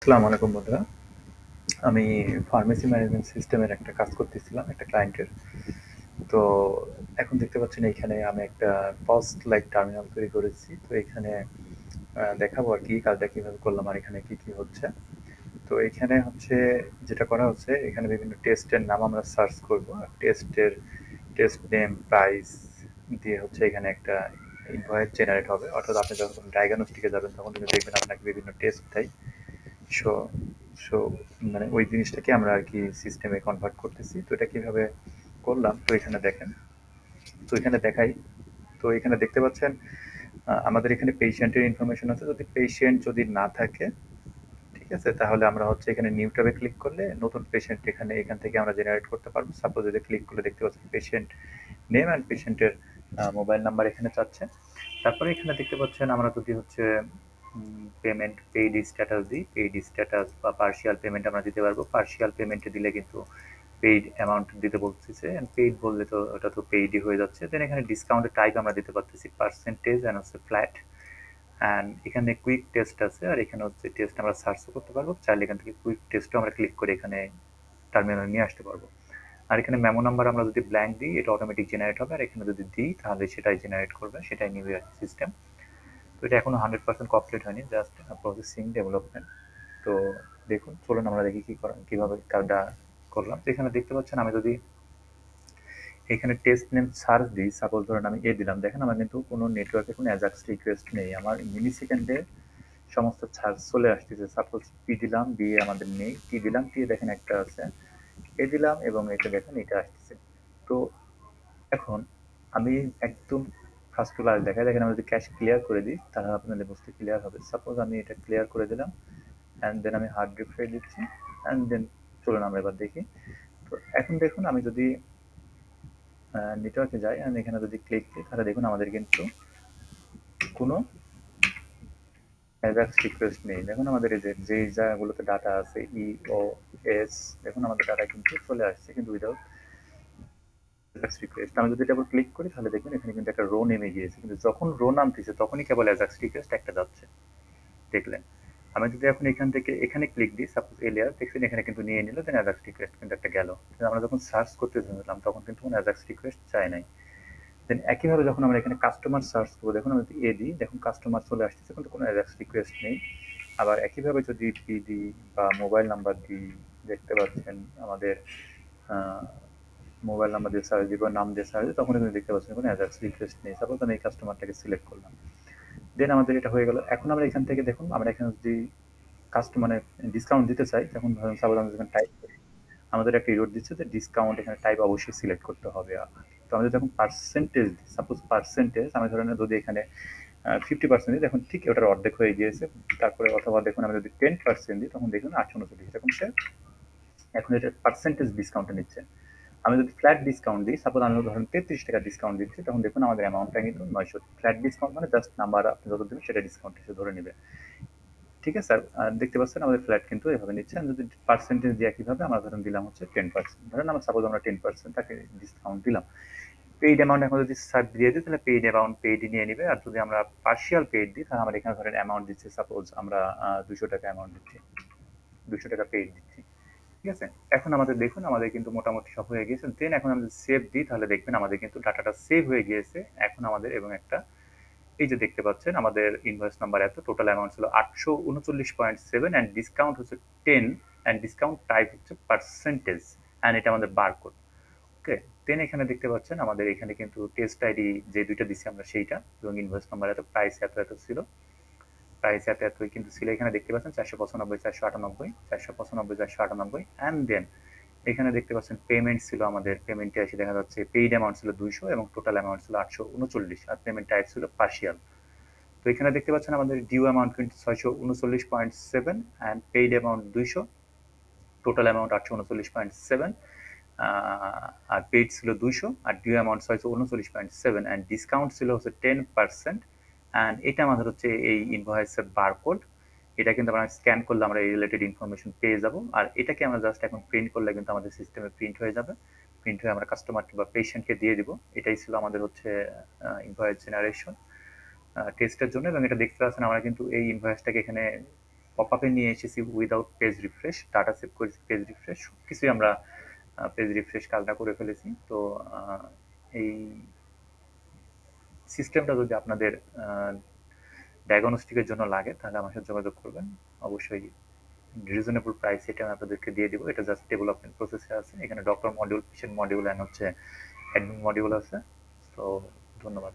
আসসালামু আলাইকুম বন্ধুরা। আমি ফার্মেসি ম্যানেজমেন্ট সিস্টেমের একটা কাজ করতেছিলাম একটা ক্লায়েন্টের। তো এখন দেখতে পাচ্ছেন এইখানে আমি একটা পস্ট লাইক টার্মিনাল তৈরি করেছি। তো এখানে দেখাবো আর কি কাজটা কিভাবে করলাম আর এখানে কি কি হচ্ছে। তো এখানে হচ্ছে যেটা করা হচ্ছে এখানে বিভিন্ন টেস্টের নাম আমরা সার্চ করব। আর টেস্ট নেম, প্রাইস দিয়ে হচ্ছে এখানে একটা ইনভয়েস জেনারেট হবে। অর্থাৎ আপনি যখন ডায়াগনস্টিকে যাবেন তখন কিন্তু দেখবেন আপনাকে বিভিন্ন টেস্ট দেয়। সো সো মানে ওই জিনিসটাকে আমরা আর কি সিস্টেমে কনভার্ট করতেছি। তো এটা কিভাবে করলাম তো এখানে দেখেন। তো এখানে দেখাই। তো এখানে দেখতে পাচ্ছেন আমাদের এখানে পেশেন্টের ইনফরমেশন আছে। যদি পেশেন্ট যদি না থাকে, ঠিক আছে, তাহলে আমরা হচ্ছে এখানে নিউ ট্যাবে ক্লিক করলে নতুন পেশেন্ট এখান থেকে আমরা জেনারেট করতে পারবো। সাপোজ যদি ক্লিক করলে দেখতে পাচ্ছেন পেশেন্ট নেম অ্যান্ড পেশেন্টের মোবাইল নাম্বার এখানে চাচ্ছে। তারপরে এখানে দেখতে পাচ্ছেন আমরা যদি হচ্ছে পেমেন্ট পেইড স্ট্যাটাস দিই, পেইড স্ট্যাটাস বা পার্শিয়াল পেমেন্ট আমরা দিতে পারবো। পার্শিয়াল পেমেন্টে দিলে কিন্তু পেইড অ্যামাউন্ট দিতে বলতেছে, পেইড বললে তো ওটা তো পেইডই হয়ে যাচ্ছে। দেন এখানে ডিসকাউন্টের টাইপ আমরা দিতে পারতেছি পার্সেন্টেজ অ্যান্ড হচ্ছে ফ্ল্যাট। অ্যান্ড এখানে কুইক টেস্ট আছে, আর এখানে হচ্ছে টেস্ট আমরা সার্চও করতে পারবো। চাইলে এখান থেকে কুইক টেস্টও আমরা ক্লিক করে এখানে টার্মিনালে নিয়ে আসতে পারবো। আর এখানে মেমো নাম্বার আমরা যদি ব্ল্যাঙ্ক দিই এটা অটোমেটিক জেনারেট হবে, আর এখানে যদি দিই তাহলে সেটাই জেনারেট করবে, সেটাই নিবে সিস্টেম। তো এটা এখনো 100% কমপ্লিট হয়নি, জাস্ট প্রসেসিং ডেভেলপমেন্ট। তো দেখুন, চলুন আমরা দেখি কিভাবে কাজটা করলাম। তো এখানে দেখতে পাচ্ছেন আমি যদি এখানে টেস্ট নেম সার্চ দিই, সাপোজ ধরেন আমি দিলাম, দেখেন আমার কিন্তু কোনো নেটওয়ার্কে কোনো অ্যাজাক্স রিকোয়েস্ট নেই, আমার মিলি সেকেন্ডে সমস্ত সার্চ চলে আসতেছে। সাপোজ পি দিলাম, বি আমাদের নেই, টি দিলাম, টি দেখেন একটা আছে, দিলাম এবং এটা দেখেন এটা আসতেছে। তো এখন আমি একদম ফার্স্ট ক্লাস দেখাই, দেখেন আমি যদি ক্যাশ ক্লিয়ার করে দিই তাহলে আপনাদের বুঝতে ক্লিয়ার হবে। সাপোজ আমি এটা ক্লিয়ার করে দিলাম অ্যান্ড দেন আমি হার্ড রিফ্রেশ দিচ্ছি অ্যান্ড দেন চলুন আমরা এবার দেখি। তো এখন দেখুন আমি যদি নেটওয়ার্কে যাই অ্যান্ড এখানে যদি ক্লিক দিই তাহলে দেখুন আমাদের কিন্তু কোনো অ্যাজাক্স রিকোয়েস্ট নেই। দেখুন আমাদের এই যে জায়গাগুলোতে ডাটা আছে ই ও এস, দেখুন আমাদের ডাটা কিন্তু চলে আসছে কিন্তু উইদাউট অ্যাজাক্স রিকোয়েস্ট। আমি যদি এটা আবার ক্লিক করি তাহলে দেখবেন এখানে কিন্তু একটা রো নেমে গিয়েছে, কিন্তু যখন রো নামতেছে তখনই কেবল অ্যাজাক্স রিকোয়েস্ট একটা যাচ্ছে, দেখলেন। আমি যদি এখন এখান থেকে এখানে ক্লিক দিই, সাপোজ এ লেয়ার দেখছেন এখানে কিন্তু নিয়ে নিল, দেন অ্যাজাক্স রিকোয়েস্ট কিন্তু একটা গেল। কিন্তু আমরা যখন সার্চ করতে ধরলাম তখন কিন্তু কোনো অ্যাজাক্স রিকোয়েস্ট চাই নাই। দেন একইভাবে যখন আমরা এখানে কাস্টমার সার্চ করবো, দেখুন আমি যদি এ দিই, দেখুন কাস্টমার চলে আসতেছে কিন্তু কোনো অ্যাজাক্স রিকোয়েস্ট নেই। আবার একইভাবে যদি পি দিই বা মোবাইল নাম্বার দিই, দেখতে পাচ্ছেন আমাদের মোবাইল নাম্বার দিয়ে সার্চ দিব, নাম দিয়ে সার্চ দিই, তখন কিন্তু দেখতে পাচ্ছেন কোনো অ্যাজাক্স রিকোয়েস্ট নেই। সাপোজ আমি এই কাস্টমারটাকে সিলেক্ট করলাম, দেন আমাদের এটা হয়ে গেল। এখন আমরা এখান থেকে দেখুন আমরা এখানে যদি মানে ডিসকাউন্ট দিতে চাই, তখন ধরুন সাপোজ আমরা যখন টাইপ করি আমাদের একটা ইরোড দিচ্ছে যে ডিসকাউন্ট, এখানে টাইপ অবশ্যই সিলেক্ট করতে হবে। তো আমি যদি এখন পার্সেন্টেজ দিই, সাপোজ পার্সেন্টেজ আমি ধরেন যদি এখানে 50% দিই, দেখুন ঠিক ওটার অর্ধেক হয়ে গিয়েছে। তারপরে অথবা দেখুন আমি যদি 10% দিই তখন দেখুন 839, এরকম সে এখন এটা পার্সেন্টেজ ডিসকাউন্টে নিচ্ছে। আমি যদি ফ্ল্যাট ডিসকাউন্ট দিই, সাপোজ আমি ধরেন 33 টাকা ডিসকাউন্ট দিচ্ছি, তখন দেখুন আমাদের অ্যামাউন্টটা কিন্তু 900। ফ্ল্যাট ডিসকাউন্ট মানে জাস্ট নাম্বার আপনি যত দেবেন সেটা ডিসকাউন্ট হিসেবে ধরে নেবে। ঠিক আছে স্যার, দেখতে পাচ্ছেন আমাদের ফ্ল্যাট কিন্তু এভাবে নিচ্ছে। আমি যদি পার্সেন্টেজ দিয়ে একইভাবে আমরা ধরেন দিলাম হচ্ছে 10%, ধরেন আমরা সাপোজ আমরা 10% তাকে ডিসকাউন্ট দিলাম। পেইড অ্যামাউন্ট এখন যদি স্যার দিয়ে দিই তাহলে পেইড অ্যামাউন্ট পেইড নিয়ে নিবে। আর যদি আমরা পার্শিয়াল পেইড দিই তাহলে আমরা এখানে ধরেন অ্যামাউন্ট দিচ্ছি, সাপোজ আমরা 200 টাকা অ্যামাউন্ট দিচ্ছি, 200 টাকা পেইড দিচ্ছি। ঠিক আছে, এখন আমাদের দেখুন আমাদের কিন্তু মোটামুটি সব হয়ে গিয়েছে। দেন এখন আমি সেভ দিই তাহলে দেখবেন আমাদের কিন্তু ডাটাটা সেভ হয়ে গিয়েছে। এখন আমাদের এবং একটা এই যে দেখতে পাচ্ছেন আমাদের ইনভয়েস নাম্বার এত, টোটাল অ্যামাউন্ট ছিল 839.7 অ্যান্ড ডিসকাউন্ট হচ্ছে 10 অ্যান্ড ডিসকাউন্ট টাইপ হচ্ছে পার্সেন্টেজ অ্যান্ড এটা আমাদের বারকোড। ওকে, দেন এখানে দেখতে পাচ্ছেন আমাদের এখানে কিন্তু টেস্ট আইডি যে দুইটা দিচ্ছি আমরা সেইটা, এবং ইনভয়েস নাম্বার এত, প্রাইস এত এত ছিল, প্রাইস এত এতই কিন্তু ছিল। এখানে দেখতে পাচ্ছেন 495, 498, 495, 498 অ্যান্ড দেন এখানে দেখতে পাচ্ছেন পেমেন্ট ছিল আমাদের, পেমেন্টে এসে দেখা যাচ্ছে পেইড অ্যামাউন্ট ছিল 200 এবং টোটাল অ্যামাউন্ট ছিল 839, আর পেমেন্ট টাইপ ছিল পার্শিয়াল। তো এখানে দেখতে পাচ্ছেন আমাদের ডিউ অ্যামাউন্ট কিন্তু 639.7 and paid amount 200, total amount 839.7, আর পেইড ছিল 200 আর ডিউ অ্যামাউন্ট 639.7 অ্যান্ড ডিসকাউন্ট ছিল হচ্ছে 10%। অ্যান্ড এটা আমাদের হচ্ছে এই ইনভয়েসের বারকোড। এটা কিন্তু আমরা স্ক্যান করলে আমরা এই রিলেটেড ইনফরমেশন পেয়ে যাব, আর এটাকে আমরা জাস্ট এখন প্রিন্ট করলে কিন্তু আমাদের সিস্টেমে প্রিন্ট হয়ে যাবে। প্রিন্ট হয়ে আমরা কাস্টমারকে বা পেশেন্টকে দিয়ে দিব। এটাই ছিল আমাদের হচ্ছে ইনভয়েস জেনারেশন টেস্টের জন্য। এবং এটা দেখতে পাচ্ছেন আমরা কিন্তু এই ইনভয়েসটাকে এখানে পপ-আপে নিয়ে এসেছি without page refresh, data save করেছি পেজ রিফ্রেশ, সবকিছুই আমরা পেজ রিফ্রেশ কাজটা করে ফেলেছি। তো এই সিস্টেমটা যদি আপনাদের ডায়াগনস্টিকের জন্য লাগে তাহলে আমার সাথে যোগাযোগ করবেন। অবশ্যই রিজনেবল প্রাইস এটা আমি আপনাদেরকে দিয়ে দিব। এটা জাস্ট ডেভেলপমেন্ট প্রসেসে আছে। এখানে doctor module, patient module and হচ্ছে অ্যাডমিন মডিউল আছে। তো ধন্যবাদ।